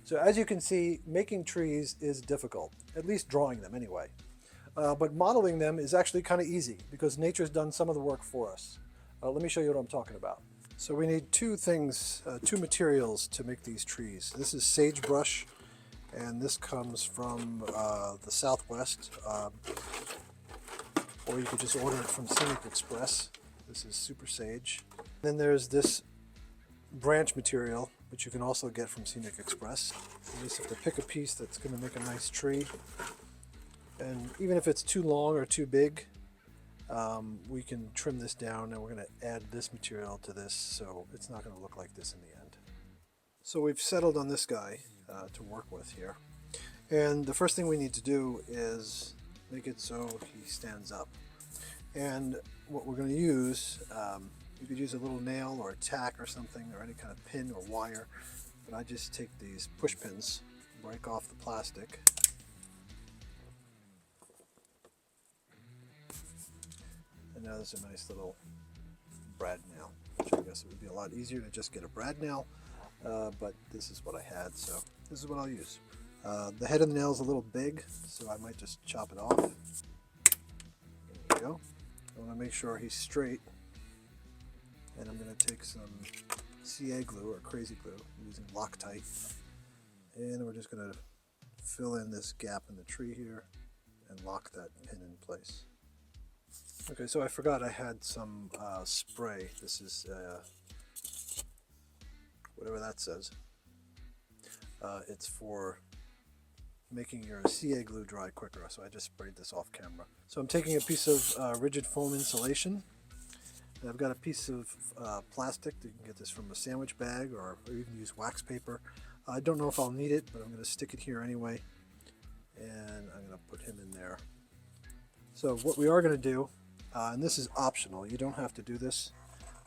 So as you can see, making trees is difficult, at least drawing them anyway. But modeling them is actually kind of easy because nature's done some of the work for us. Let me show you what I'm talking about. So we need two things, two materials to make these trees. This is sagebrush, and this comes from the Southwest, or you could just order it from Scenic Express. This is super sage. Then there's this branch material, which you can also get from Scenic Express. You just have to pick a piece that's going to make a nice tree. And even if it's too long or too big, we can trim this down, and we're going to add this material to this, so it's not going to look like this in the end. So we've settled on this guy to work with here. And the first thing we need to do is make it so he stands up. And what we're going to use, you could use a little nail or a tack or something, or any kind of pin or wire, but I just take these push pins, break off the plastic, and now there's a nice little brad nail, which I guess it would be a lot easier to just get a brad nail, but this is what I had, so this is what I'll use. The head of the nail is a little big, so I might just chop it off. There we go. I want to make sure he's straight, and I'm going to take some CA glue or crazy glue using Loctite, and we're just going to fill in this gap in the tree here and lock that pin in place. Okay, so I forgot I had some spray. This is whatever that says. It's for making your CA glue dry quicker, so I just sprayed this off camera. So I'm taking a piece of rigid foam insulation, and I've got a piece of plastic. You can get this from a sandwich bag, or you can use wax paper. I don't know if I'll need it, but I'm going to stick it here anyway, and I'm going to put him in there. So what we are going to do, and this is optional, you don't have to do this,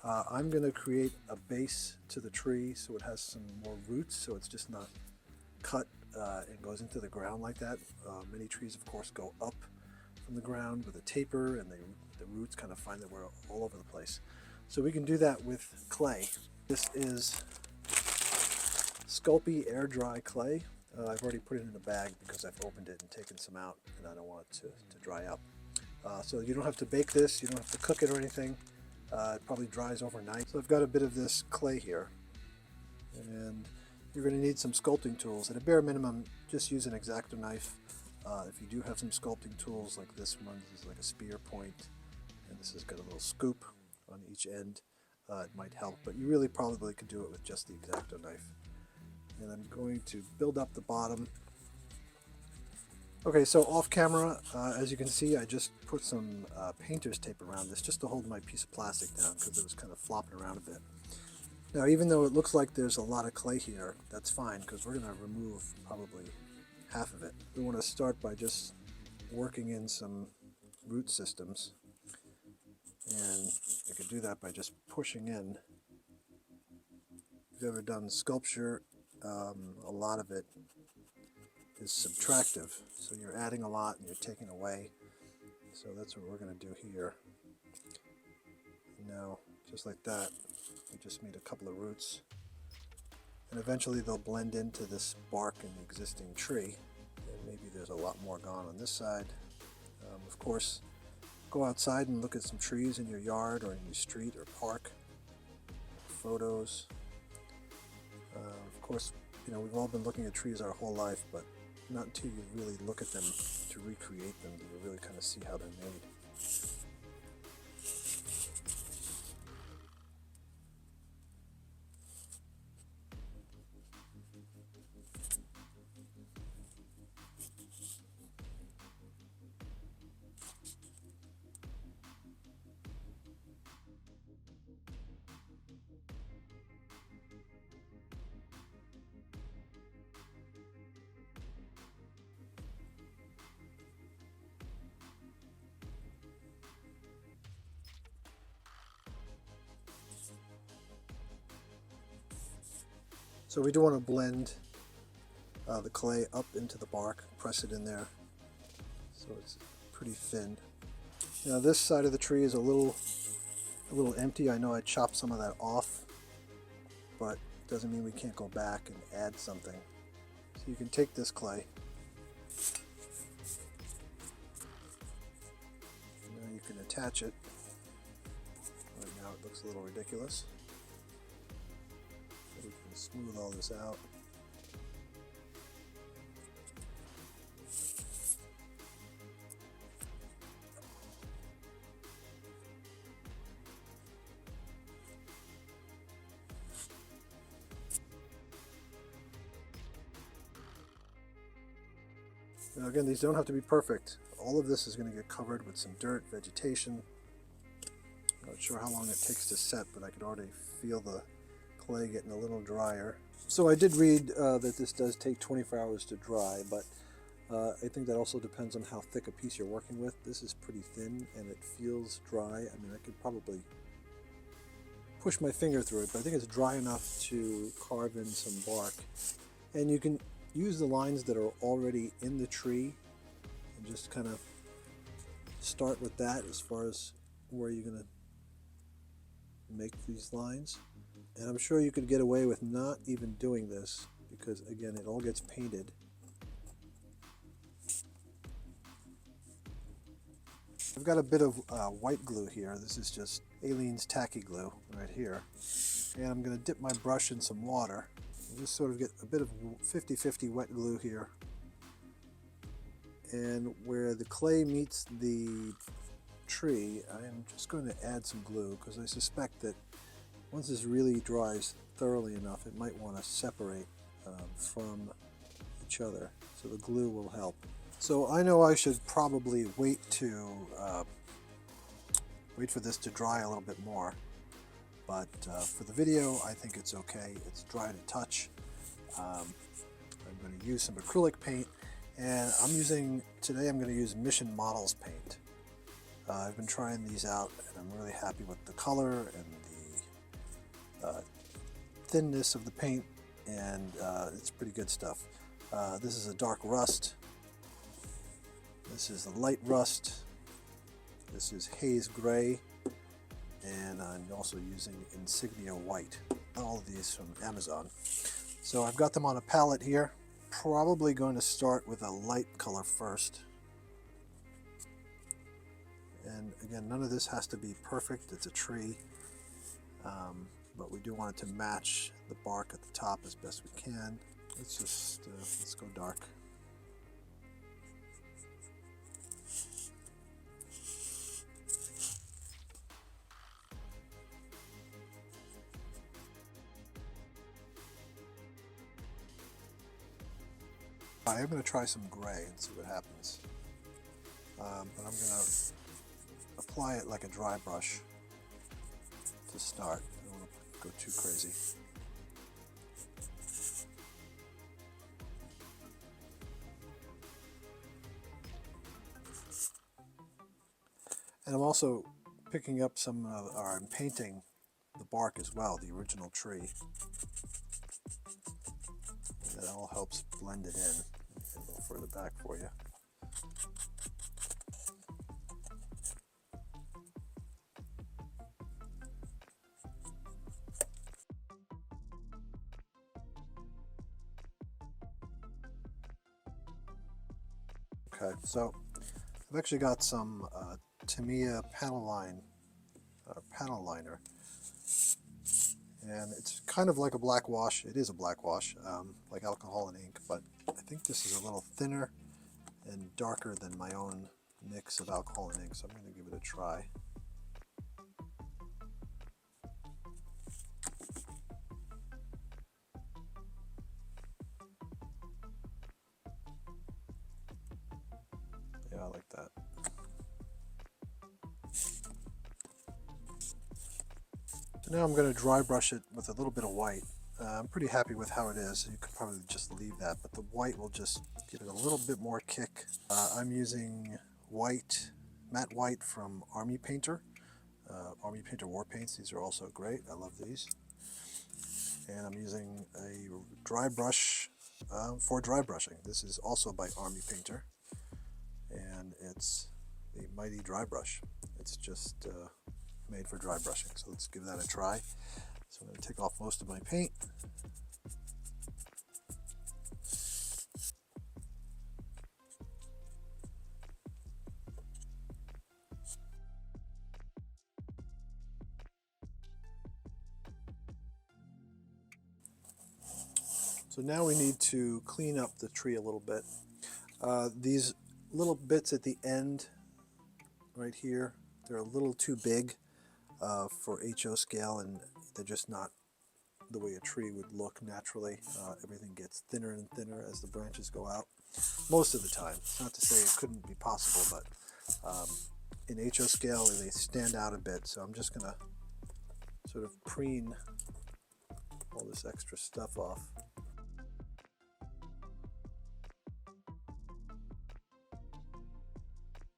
I'm going to create a base to the tree so it has some more roots, so it's just not cut and goes into the ground like that. Many trees, of course, go up from the ground with a taper, and the roots kind of find their way all over the place. So we can do that with clay. This is Sculpey air dry clay. I've already put it in a bag because I've opened it and taken some out, and I don't want it to dry up. So you don't have to bake this, you don't have to cook it or anything. It probably dries overnight. So I've got a bit of this clay here, and you're going to need some sculpting tools. At a bare minimum, just use an X-Acto knife. If you do have some sculpting tools like this one, this is like a spear point, and this has got a little scoop on each end. It might help, but you really probably could do it with just the X-Acto knife. And I'm going to build up the bottom. Okay, so off camera, as you can see, I just put some painter's tape around this just to hold my piece of plastic down because it was kind of flopping around a bit. Now, even though it looks like there's a lot of clay here, that's fine because we're going to remove probably half of it. We want to start by just working in some root systems, and you could do that by just pushing in. If you've ever done sculpture, a lot of it is subtractive, so you're adding a lot and you're taking away. So that's what we're going to do here. Now, just like that, we just made a couple of roots, and eventually they'll blend into this bark in the existing tree, and maybe there's a lot more gone on this side. Of course, go outside and look at some trees in your yard or in your street or park. Photos. Of course, you know, we've all been looking at trees our whole life, but not until you really look at them to recreate them do you really kind of see how they're made. So we do want to blend the clay up into the bark, press it in there so it's pretty thin. Now this side of the tree is a little empty. I know I chopped some of that off, but it doesn't mean we can't go back and add something. So you can take this clay, and now you can attach it. Right now it looks a little ridiculous. So we can smooth all this out. Now again, these don't have to be perfect. All of this is going to get covered with some dirt, vegetation. Not sure how long it takes to set, but I could already feel the clay getting a little drier. So I did read that this does take 24 hours to dry, but I think that also depends on how thick a piece you're working with. This is pretty thin and it feels dry. I mean, I could probably push my finger through it, but I think it's dry enough to carve in some bark. And you can use the lines that are already in the tree and just kind of start with that as far as where you're going to make these lines. And I'm sure you could get away with not even doing this because again it all gets painted. I've got a bit of white glue here. This is just Aleene's tacky glue right here, and I'm going to dip my brush in some water and just sort of get a bit of 50-50 wet glue here, and where the clay meets the tree I am just going to add some glue because I suspect that once this really dries thoroughly enough it might want to separate from each other, so the glue will help. So I know I should probably wait for this to dry a little bit more, but for the video I think it's okay. It's dry to touch. I'm going to use some acrylic paint, and today I'm going to use Mission Models paint. I've been trying these out and I'm really happy with the color and the thinness of the paint, and it's pretty good stuff. This is a dark rust. This is the light rust. This is Haze gray, and I'm also using Insignia white. All of these from Amazon. So I've got them on a palette here. Probably going to start with a light color first. And again, none of this has to be perfect. It's a tree, but we do want it to match the bark at the top as best we can. Let's go dark. I am going to try some gray and see what happens, but I'm going to apply it like a dry brush to start. I don't want to go too crazy. And I'm also picking up or I'm painting the bark as well, the original tree. That all helps blend it in. A little further back for you. Okay, so I've actually got some Tamiya panel liner, and it's kind of like a black wash. It is a black wash, like alcohol and ink, but I think this is a little thinner and darker than my own mix of alcohol and ink, so I'm going to give it a try. Yeah, I like that. So now I'm going to dry brush it with a little bit of white. I'm pretty happy with how it is. You could probably just leave that, but the white will just give it a little bit more kick. I'm using matte white from Army Painter. Army Painter War Paints. These are also great. I love these. And I'm using a dry brush for dry brushing. This is also by Army Painter, and it's the Mighty Dry Brush. It's just made for dry brushing. So let's give that a try. So I'm going to take off most of my paint. So now we need to clean up the tree a little bit. These little bits at the end right here, they're a little too big for HO scale, and they're just not the way a tree would look naturally. Everything gets thinner and thinner as the branches go out. Most of the time. It's not to say it couldn't be possible, but in HO scale they stand out a bit. So I'm just going to sort of preen all this extra stuff off.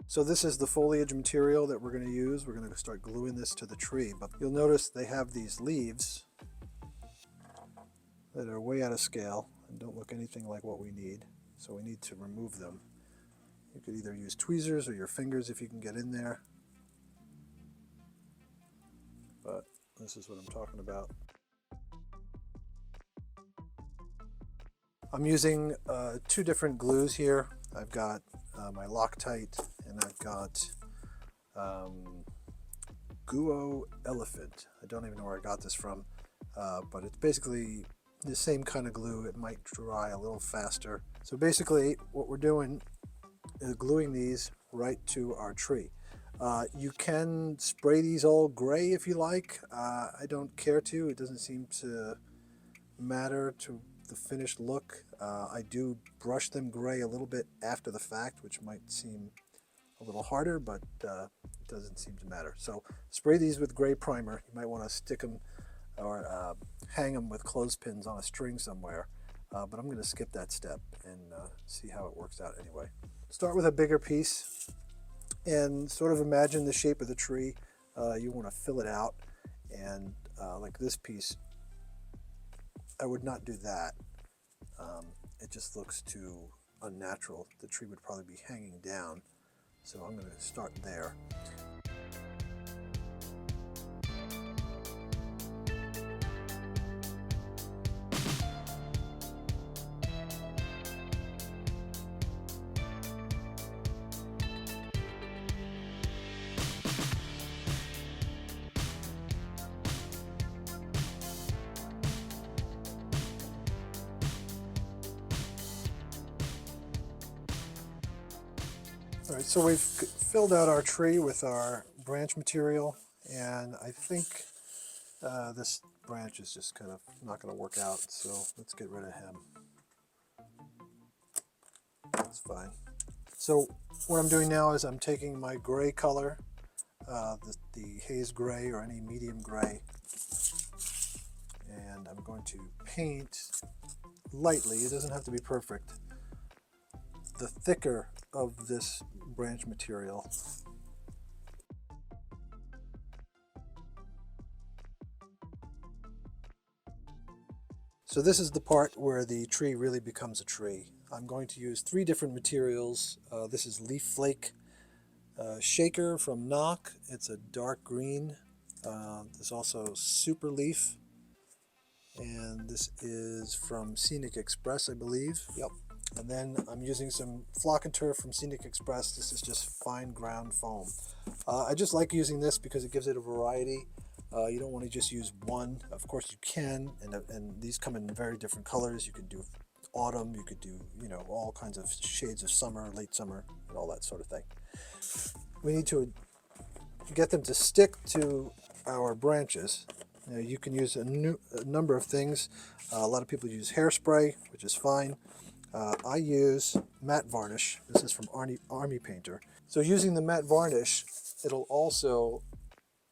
So this is the foliage material that we're going to use. We're going to start gluing this to the tree, but you'll notice they have these leaves that are way out of scale and don't look anything like what we need. So we need to remove them. You could either use tweezers or your fingers if you can get in there. But this is what I'm talking about. I'm using 2 different glues here. I've got my Loctite, and I've got Guo Elephant. I don't even know where I got this from, but it's basically the same kind of glue. It might dry a little faster. So basically what we're doing is gluing these right to our tree. You can spray these all gray if you like. I don't care to. It doesn't seem to matter to the finished look. I do brush them gray a little bit after the fact, which might seem a little harder, but it doesn't seem to matter. So spray these with gray primer. You might want to stick them or hang them with clothespins on a string somewhere, but I'm going to skip that step and see how it works out anyway. Start with a bigger piece and sort of imagine the shape of the tree. You want to fill it out, and like this piece, I would not do that. It just looks too unnatural. The tree would probably be hanging down, so I'm going to start there. All right, so we've filled out our tree with our branch material, and I think this branch is just kind of not going to work out, so let's get rid of him. That's fine. So what I'm doing now is I'm taking my gray color, the Haze gray or any medium gray, and I'm going to paint lightly. It doesn't have to be perfect. The thicker of this branch material. So this is the part where the tree really becomes a tree. I'm going to use 3 different materials. This is Leaf Flake Shaker from Knock. It's a dark green. There's also Super Leaf, and this is from Scenic Express, I believe. Yep. And then I'm using some Flock and Turf from Scenic Express. This is just fine ground foam. I just like using this because it gives it a variety. You don't want to just use one. Of course you can, and these come in very different colors. You could do autumn, you could do, you know, all kinds of shades of summer, late summer, and all that sort of thing. We need to get them to stick to our branches. You can use a number of things. A lot of people use hairspray, which is fine. I use matte varnish. This is from Army Painter. So using the matte varnish, it'll also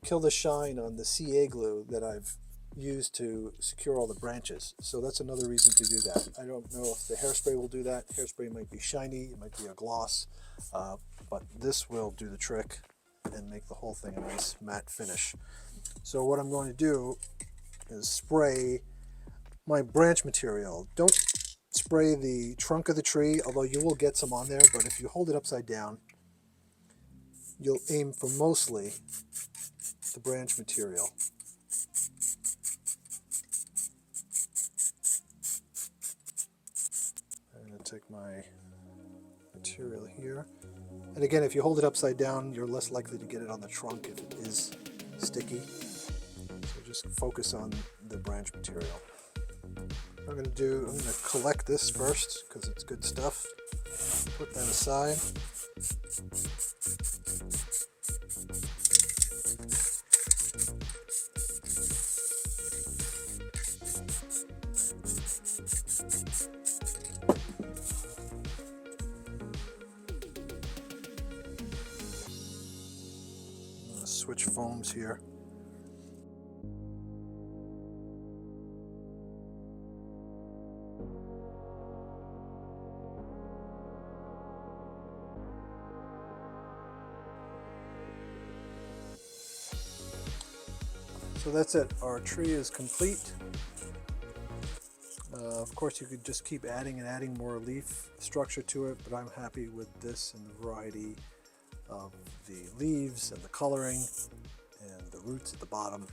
kill the shine on the CA glue that I've used to secure all the branches. So that's another reason to do that. I don't know if the hairspray will do that. Hairspray might be shiny, it might be a gloss, but this will do the trick and make the whole thing a nice matte finish. So what I'm going to do is spray my branch material. Don't spray the trunk of the tree, although you will get some on there, but if you hold it upside down, you'll aim for mostly the branch material. I'm going to take my material here, and again, if you hold it upside down, you're less likely to get it on the trunk if it is sticky. So just focus on the branch material. I'm going to collect this first because it's good stuff. Put that aside. I'm going to switch foams here. So that's it, our tree is complete. Of course you could just keep adding and adding more leaf structure to it, but I'm happy with this and the variety of the leaves and the coloring and the roots at the bottom.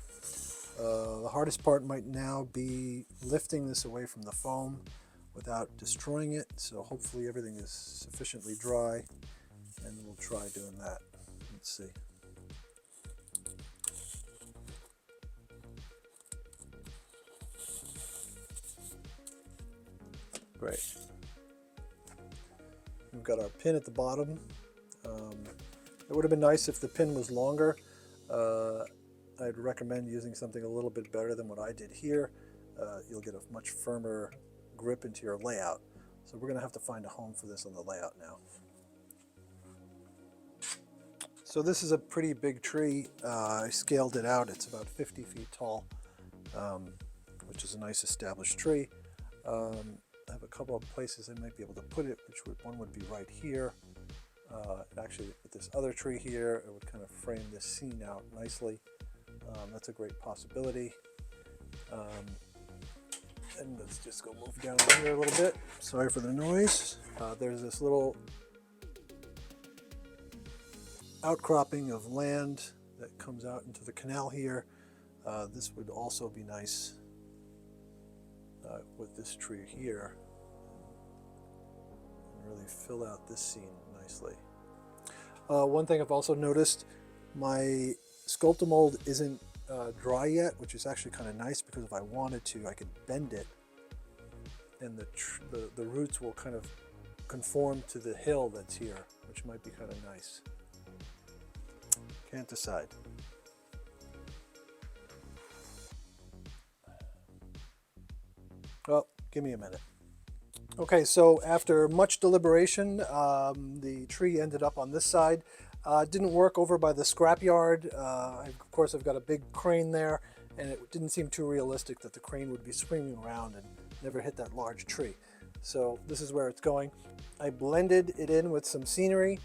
The hardest part might now be lifting this away from the foam without destroying it, so hopefully everything is sufficiently dry and we'll try doing that. Let's see. Great. We've got our pin at the bottom. It would have been nice if the pin was longer. I'd recommend using something a little bit better than what I did here. You'll get a much firmer grip into your layout. So we're going to have to find a home for this on the layout now. So this is a pretty big tree. I scaled it out. It's about 50 feet tall, which is a nice established tree. I have a couple of places I might be able to put it, one would be right here. Actually, with this other tree here, it would kind of frame this scene out nicely. That's a great possibility. And let's just go move down here a little bit. Sorry for the noise. There's this little outcropping of land that comes out into the canal here. This would also be nice with this tree here, and really fill out this scene nicely. One thing I've also noticed, my Sculptamold isn't dry yet, which is actually kind of nice because if I wanted to, I could bend it and the roots will kind of conform to the hill that's here, which might be kind of nice. Can't decide. Well, give me a minute. Okay, so after much deliberation, the tree ended up on this side. It didn't work over by the scrapyard. Of course, I've got a big crane there, and it didn't seem too realistic that the crane would be swinging around and never hit that large tree. So this is where it's going. I blended it in with some scenery,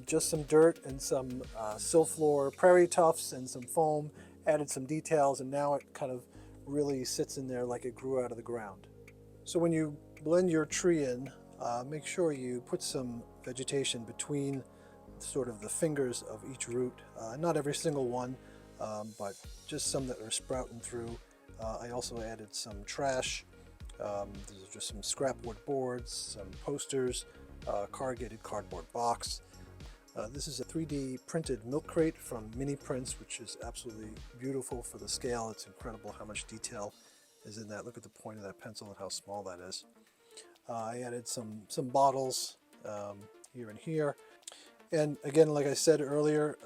just some dirt and some silfloor prairie tufts and some foam, added some details, and now it kind of really sits in there like it grew out of the ground. So when you blend your tree in, make sure you put some vegetation between sort of the fingers of each root. Not every single one, but just some that are sprouting through. I also added some trash. These are just some scrap wood boards, some posters, corrugated cardboard box. This is a 3D printed milk crate from Mini Prints, which is absolutely beautiful for the scale. It's incredible how much detail is in that. Look at the point of that pencil and how small that is. I added some bottles here and here. And again, like I said earlier,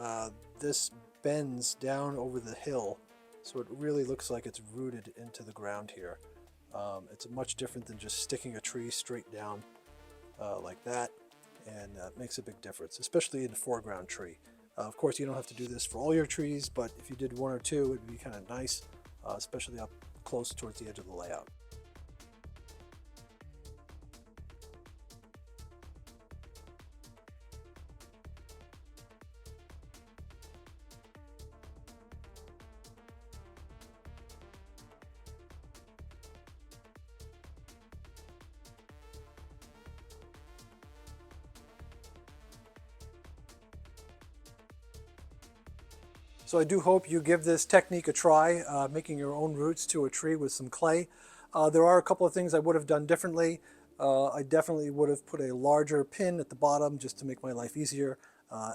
this bends down over the hill, so it really looks like it's rooted into the ground here. It's much different than just sticking a tree straight down like that. And it makes a big difference, especially in a foreground tree. Of course, you don't have to do this for all your trees, but if you did one or two, it would be kind of nice, especially up close towards the edge of the layout. So I do hope you give this technique a try, making your own roots to a tree with some clay. There are a couple of things I would have done differently. I definitely would have put a larger pin at the bottom just to make my life easier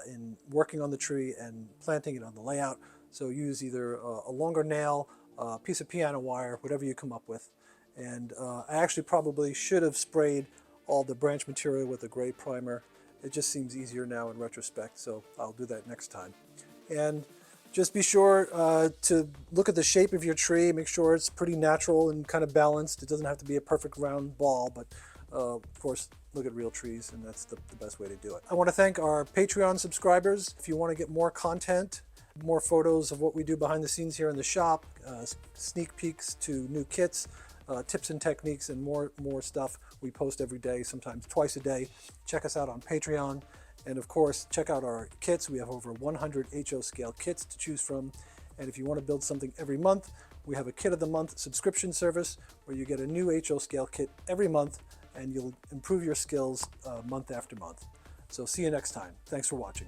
in working on the tree and planting it on the layout. So use either a longer nail, a piece of piano wire, whatever you come up with. And I actually probably should have sprayed all the branch material with a gray primer. It just seems easier now in retrospect, so I'll do that next time. And just be sure to look at the shape of your tree, make sure it's pretty natural and kind of balanced. It doesn't have to be a perfect round ball, but of course, look at real trees, and that's the best way to do it. I want to thank our Patreon subscribers. If you want to get more content, more photos of what we do behind the scenes here in the shop, sneak peeks to new kits, tips and techniques, and more stuff we post every day, sometimes twice a day. Check us out on Patreon. And of course, check out our kits. We have over 100 HO scale kits to choose from. And if you want to build something every month, we have a Kit of the Month subscription service where you get a new HO scale kit every month, and you'll improve your skills month after month. So see you next time. Thanks for watching.